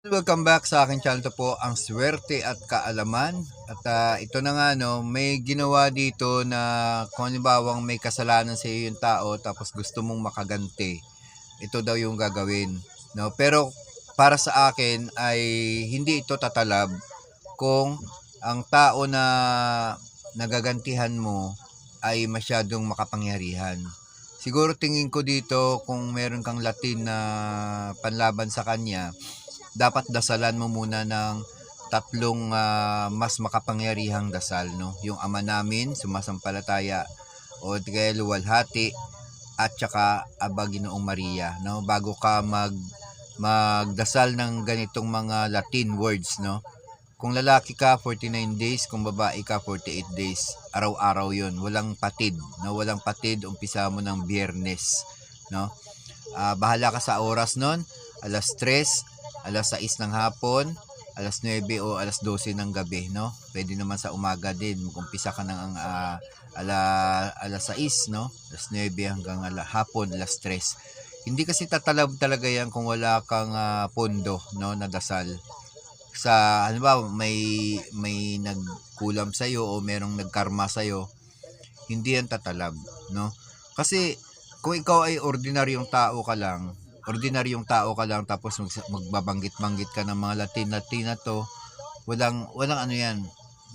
Welcome back sa aking channel. To po ang swerte at kaalaman. At ito na nga no, may ginawa dito na kung halimbawang may kasalanan sa iyo yung tao tapos gusto mong makaganti. Ito daw yung gagawin, no? Pero para sa akin ay hindi ito tatalab kung ang tao na nagagantihan mo ay masyadong makapangyarihan. Siguro tingin ko dito kung meron kang Latin na panlaban sa kanya, dapat dasalan mo muna ng tatlong mas makapangyarihang dasal, no? Yung Ama Namin, sumasampalataya, o di kaya luwalhati, at saka Aba Ginoong Maria, no? Bago ka magdasal ng ganitong mga Latin words, no? Kung lalaki ka, 49 days. Kung babae ka, 48 days. Araw-araw yun. Walang patid. No? Walang patid. Umpisa mo ng Biyernes. No? Bahala ka sa oras nun. Alas 3, alas 6 ng hapon, alas 9 o alas 12 ng gabi. No? Pwede naman sa umaga din. Mag-umpisa ka ng alas 6, no? Alas 9 hanggang hapon, alas 3. Hindi kasi tatalab talaga yan kung wala kang pondo, no, na dasal sa halimbawa may nagkulam sa iyo o merong nagkarma sa iyo, hindi yan tatalab, no? Kasi kung ikaw ay ordinaryong tao ka lang tapos magbabanggit-banggit ka ng mga Latin na to, walang ano yan,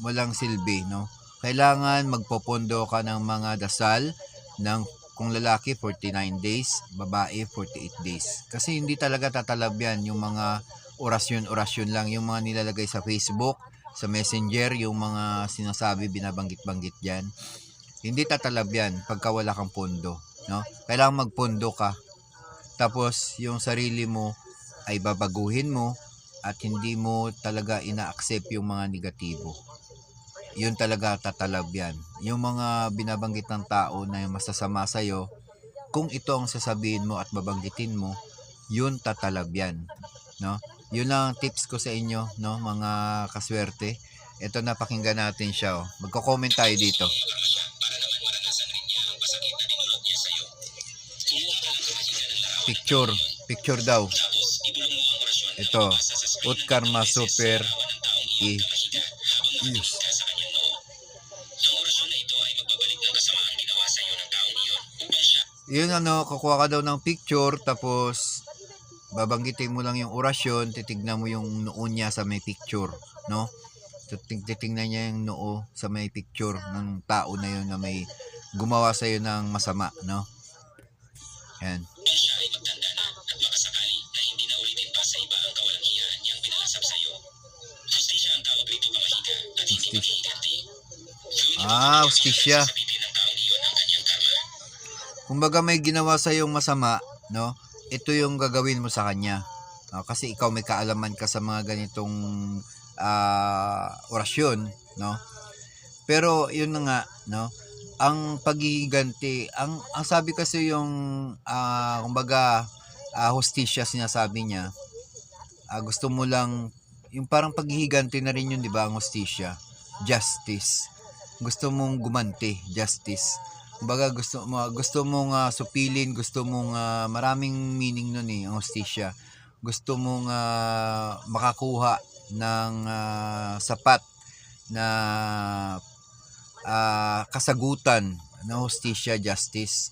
walang silbi, no? Kailangan magpopondo ka ng mga dasal ng kung lalaki 49 days, babae 48 days. Kasi hindi talaga tatalab yan yung mga orasyon lang, yung mga nilalagay sa Facebook, sa Messenger, yung mga sinasabi, binabanggit-banggit diyan. Hindi tatalab yan pagka wala kang pondo, no? Kailangan magpondo ka. Tapos yung sarili mo ay babaguhin mo at hindi mo talaga ina-accept yung mga negatibo. Yun talaga tatalab yan. Yung mga binabanggit ng tao na masasama sa'yo, kung ito ang sasabihin mo at babanggitin mo, yun tatalab yan, no? Yun lang ang tips ko sa inyo, no, mga kaswerte. Ito na, pakinggan natin siya, oh. Magko-comment tayo dito. Picture, picture daw. Ito, Utkarma Super I. Yes. Yun ano, kukuha ka daw ng picture tapos babanggitin mo lang yung orasyon, titignan mo yung noo niya sa may picture, no? Titingnan niya yung noo sa may picture ng tao na yun na may gumawa sa iyo ng masama, no? Yan. Hustisya. Kumbaga may ginawa sa yung masama, no? Ito yung gagawin mo sa kanya. Kasi ikaw may kaalaman ka sa mga ganitong orasyon, no? Pero yun na nga, no? Ang paghihiganti, ang sabi kasi yung kumbaga hostisya, sinasabi niya, gusto mo lang yung parang paghihiganti na rin yun, di ba? Ang hostisya, justice. Gusto mong gumanti, justice. Kumbaga gusto mong supilin, gusto mong maraming meaning nun eh, ang hostisya. Gusto mong makakuha ng sapat na kasagutan ng hostisya, justice.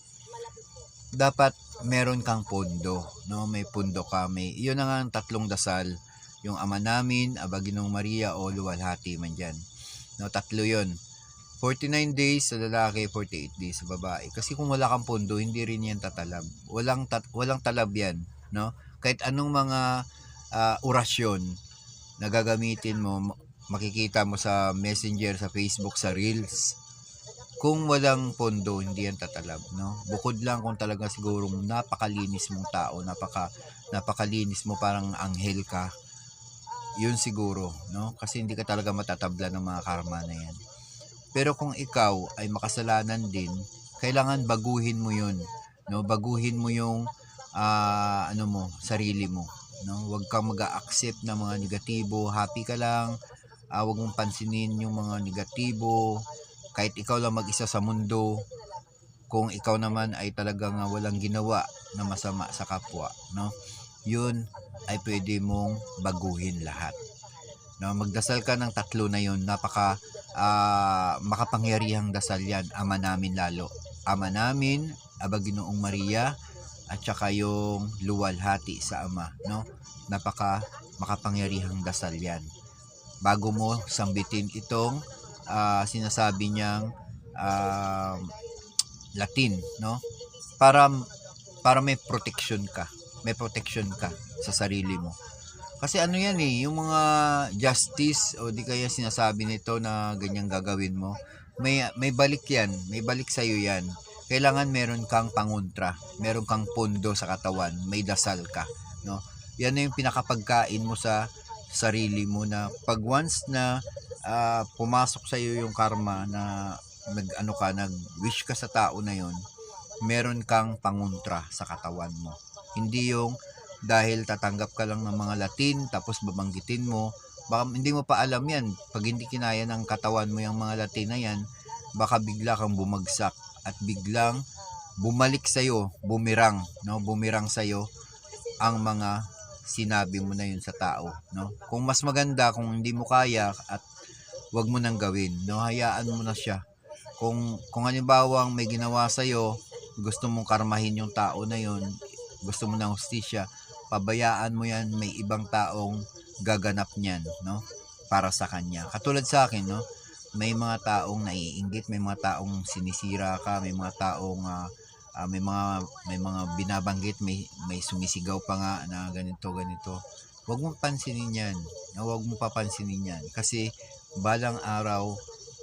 Dapat meron kang pondo, no? May pondo ka, may iyon na nga ang tatlong dasal, yung Ama Namin, Aba Ginoong Maria o luwalhati man diyan. No, tatlo 'yon. 49 days sa lalaki, 48 days sa babae. Kasi kung wala kang pondo, hindi rin yan tatalab. Walang talab yan, no? Kahit anong mga orasyon na gagamitin mo, makikita mo sa Messenger, sa Facebook, sa Reels. Kung walang pondo, hindi yan tatalab, no? Bukod lang kung talaga siguro napakalinis mong tao, napakalinis mo, parang anghel ka. Yun siguro, no? Kasi hindi ka talaga matatabla ng mga karma na yan. Pero kung ikaw ay makasalanan din, kailangan baguhin mo 'yun, no? Baguhin mo yung ano mo, sarili mo, no? Huwag kang mag-a-accept ng mga negatibo, happy ka lang. Huwag mong pansinin yung mga negatibo. Kahit ikaw lang mag-isa sa mundo, kung ikaw naman ay talagang walang ginawa na masama sa kapwa, no? yun ay pwede mong baguhin lahat. No, magdasal ka ng tatlo na yun, napaka makapangyarihang dasal yan. Ama namin lalo. Ama namin, Aba Ginoong Maria, at saka yung luwalhati sa Ama, no? Napaka makapangyarihang dasal yan. Bago mo sambitin itong sinasabi niyang Latin, no? Para may protection ka. May protection ka sa sarili mo. Kasi ano yan yung mga justice o di kaya sinasabi nito na ganyang gagawin mo, may balik yan, may balik sa iyo yan. Kailangan meron kang pangontra, meron kang pondo sa katawan, may dasal ka, no? Yan na yung pinakapagkain mo sa sarili mo na pag once na pumasok sa iyo yung karma na nag-wish ka sa tao na yon, meron kang pangontra sa katawan mo. Hindi yung dahil tatanggap ka lang ng mga Latin tapos babanggitin mo, baka hindi mo pa alam yan. Pag hindi kinaya ng katawan mo yung mga Latin na yan, baka bigla kang bumagsak at biglang bumalik sa'yo, bumirang, no? Bumirang sa'yo ang mga sinabi mo na yun sa tao, no? Kung mas maganda, kung hindi mo kaya at wag mo nang gawin, no? Hayaan mo na siya. Kung halimbawa may ginawa sa'yo, gusto mong karmahin yung tao na yun, gusto mo ng hustisya, pabayaan mo yan, may ibang taong gaganap niyan, no? Para sa kanya. Katulad sa akin, no? May mga taong naiinggit, may mga taong sinisira ka, may mga taong may mga binabanggit, may sumisigaw pa nga na ganito. Huwag mong pansinin 'yan. Huwag mong papansinin 'yan kasi balang araw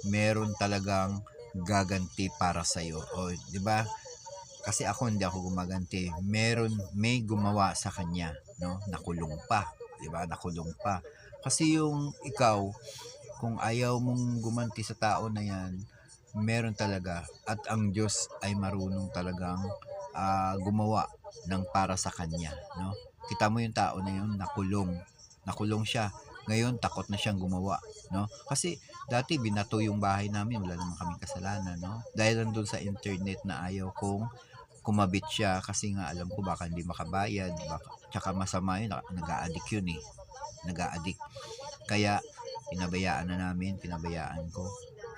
meron talagang gaganti para sa iyo. O, 'di ba? Kasi ako hindi ako gumaganti. May gumawa sa kanya, no? Nakulong pa, 'di ba? Nakulong pa. Kasi yung ikaw, kung ayaw mong gumanti sa tao na 'yan, meron talaga at ang Diyos ay marunong talagang gumawa ng para sa kanya, no? Kita mo yung tao na yun, nakulong siya. Ngayon takot na siyang gumawa, no? Kasi dati binato yung bahay namin, wala naman kaming kasalanan, no? Dahil lang doon sa internet na ayaw kong kumabit siya kasi nga alam ko baka hindi makabayad, tsaka masama yun, nag-a-addict yun nag-a-addict. Kaya pinabayaan ko.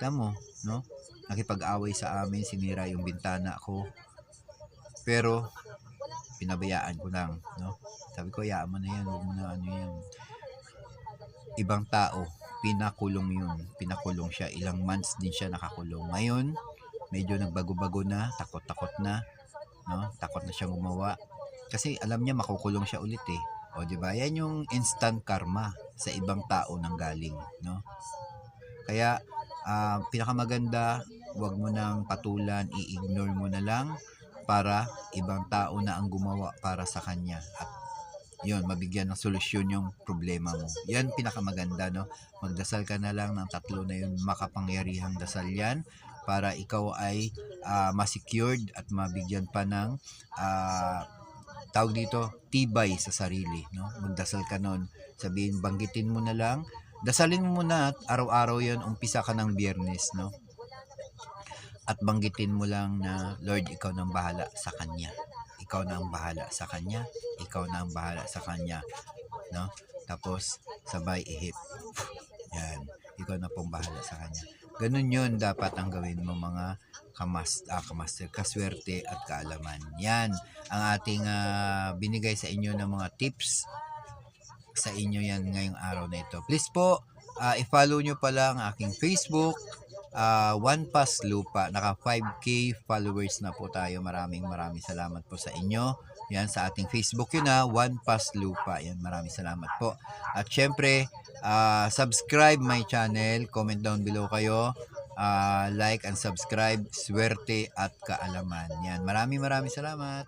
Tamo, no? Nakipag-away sa amin, sinira yung bintana ko. Pero pinabayaan ko lang, no? Sabi ko, hayaan mo na yan, huwag mo na yan. Ibang tao, pinakulong siya. Ilang months din siya nakakulong. Ngayon, medyo nagbago-bago na, takot na, no? Takot na siyang gumawa. Kasi alam niya makukulong siya ulit O, di ba? Yan yung instant karma sa ibang tao nang galing, no? Kaya pinakamaganda, wag mo nang patulan, i-ignore mo na lang para ibang tao na ang gumawa para sa kanya at yun, mabigyan ng solusyon yung problema mo. Yan pinakamaganda, no? Magdasal ka na lang ng tatlo na yun, makapangyarihang dasal yan para ikaw ay ma-secured at mabigyan pa ng tawag dito, tibay sa sarili, no? Magdasal ka nun, sabihin, banggitin mo na lang, dasalin mo muna at araw-araw yan, umpisa ka ng Biyernes, no? At banggitin mo lang na, Lord, ikaw nang bahala sa kanya. Ikaw na ang bahala sa kanya. Ikaw na ang bahala sa kanya, no? Tapos sabay ihip. Yan, ikaw na pong bahala sa kanya. Ganun yun dapat ang gawin mo mga kamaster, kaswerte at kaalaman. Yan ang ating binigay sa inyo ng mga tips sa inyo yan ngayong araw na ito. Please po, i-follow nyo pala ang aking Facebook, One Pass Lupa. Naka 5K followers na po tayo. Maraming salamat po sa inyo. Yan, sa ating Facebook yun One Pass Lupa. Yan, maraming salamat po. At syempre, subscribe my channel. Comment down below kayo. Like and subscribe. Swerte at kaalaman. Yan, maraming salamat.